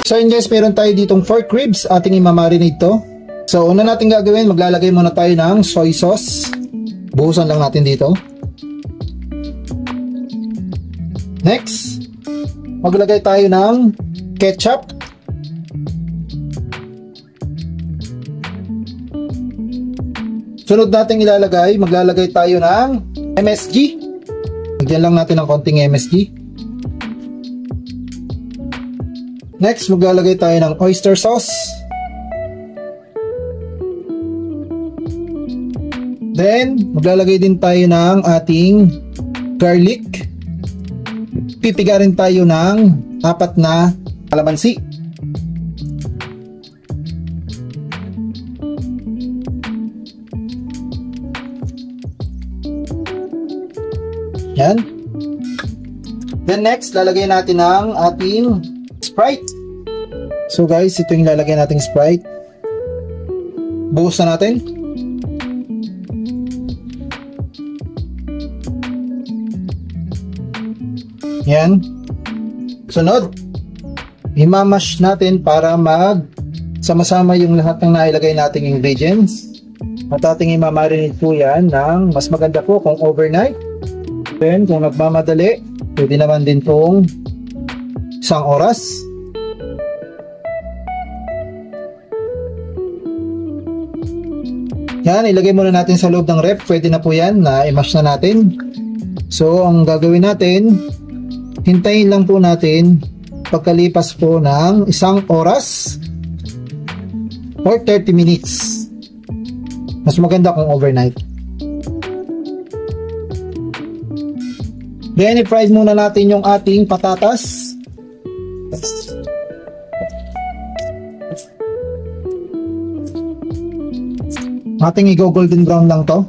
So yun guys, meron tayo ditong pork ribs, ating imamarinate to. So una natin gagawin, maglalagay muna tayo ng soy sauce. Buhusan lang natin dito. Next, maglagay tayo ng ketchup. Sunod natin ilalagay, maglalagay tayo ng MSG. Lagyan lang natin ng konting MSG. Next, maglalagay tayo ng oyster sauce. Then, maglalagay din tayo ng ating garlic. Pipiga rin tayo ng 4 na kalamansi. Yan. Then next, lalagay natin ng ating Sprite. So guys, ito yung lalagay nating Sprite. Buhos na natin. Yan. Sunod, imamash natin para sama-sama yung lahat ng nailagay nating ingredients. At ating imamarinate po yan ng mas maganda po kung overnight. Then kung nagmamadali, pwede naman din tong 1 oras. Yan, ilagay muna natin sa loob ng ref. Pwede na po yan na i-mash na natin. So ang gagawin natin, hintayin lang po natin pagkalipas po ng 1 oras or 30 minutes. Mas maganda kung overnight. Then i-fry muna natin yung ating patatas. Ating i-golden brown lang to.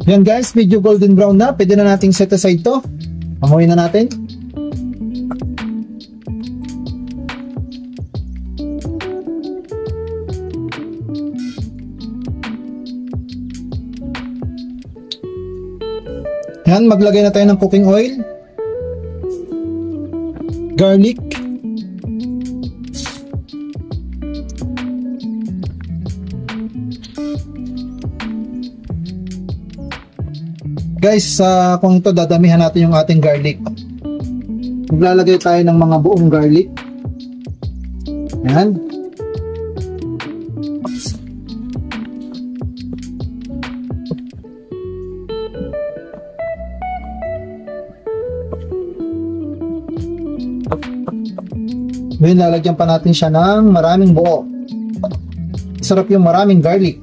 Yan guys, medyo golden brown na. Pwede na nating set aside to. Amoy na natin. Yan, maglagay na tayo ng cooking oil, garlic, guys, kung ito dadamihan natin yung ating garlic. Maglalagay tayo ng mga buong garlic. Yan. Ngayon, lalagyan pa natin siya ng maraming buo. Sarap yung maraming garlic.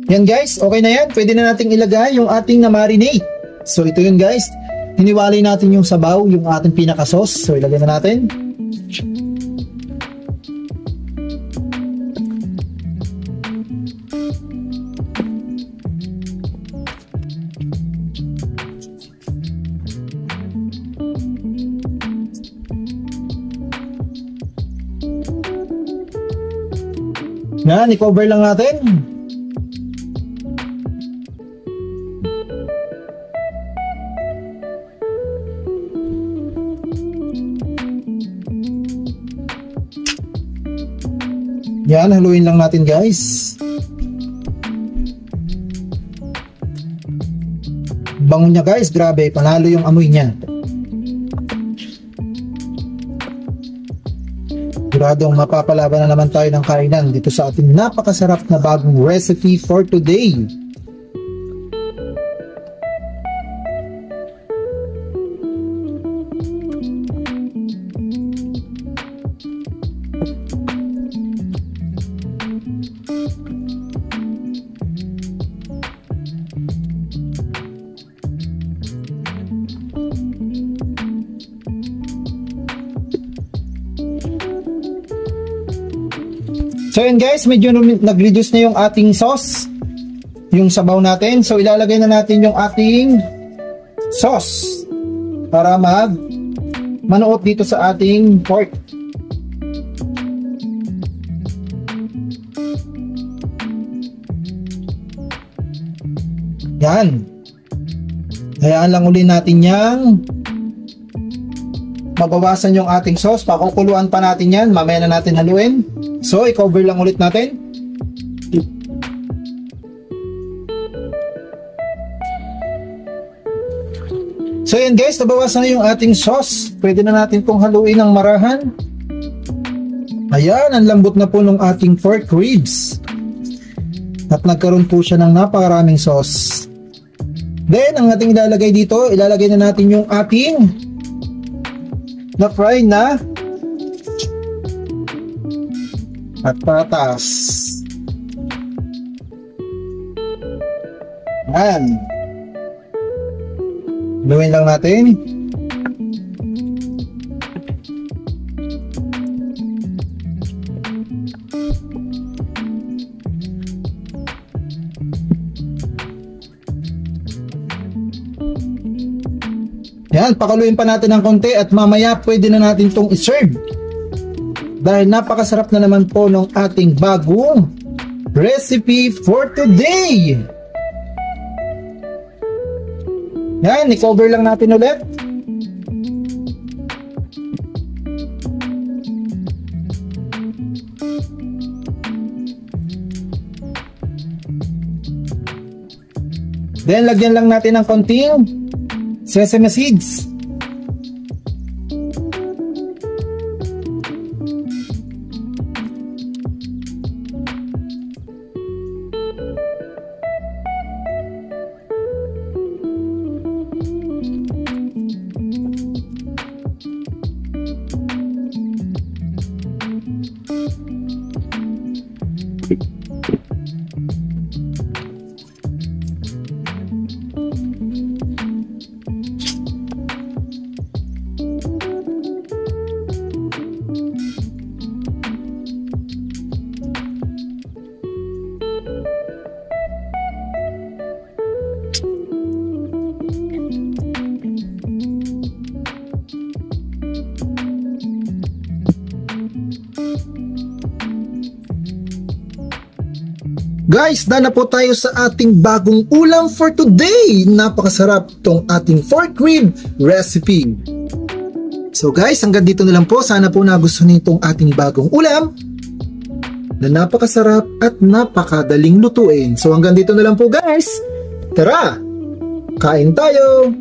Yan guys, okay na yan. Pwede na nating ilagay yung ating na-marinate. So ito yun guys. Hiniwalay natin yung sabaw, yung ating pinaka-sauce. So ilagay na natin. Yan, i-cover lang natin. Yan, haluin lang natin guys. Bango niya guys, grabe, panalo yung amoy niya. Siguradong mapapalaban na naman tayo ng kainan dito sa ating napakasarap na bagong recipe for today. So yun guys, medyo nag-reduce na yung ating sauce, yung sabaw natin. So ilalagay na natin yung ating sauce. para manuot dito sa ating pork. Yan. Hayaan lang uli natin yang mabawasan yung ating sauce. Pakukuluan pa natin yan. Mamaya na natin haluin. So, i-cover lang ulit natin. So yan guys, nabawasan na yung ating sauce. Pwede na natin itong haluin ng marahan. Ayan, ang lambot na po ng ating pork ribs. At nagkaroon po siya ng napakaraming sauce. Then, ang ating ilalagay dito, ilalagay na natin yung ating na-fry na patatas. Ayan. Gawin lang natin. Yan, pakaluin pa natin ng konti at mamaya pwede na natin itong iserve. Dahil napakasarap na naman po ng ating bagong recipe for today. Yan, i-cover lang natin ulit. Then, lagyan lang natin ng konting sesame seeds. Guys, dahil na po tayo sa ating bagong ulam for today. Napakasarap tong ating pork rib recipe. So guys, hanggang dito na lang po. Sana po nagustuhan niyo itong ating bagong ulam na napakasarap at napakadaling lutuin. So hanggang dito na lang po guys. Tara, kain tayo!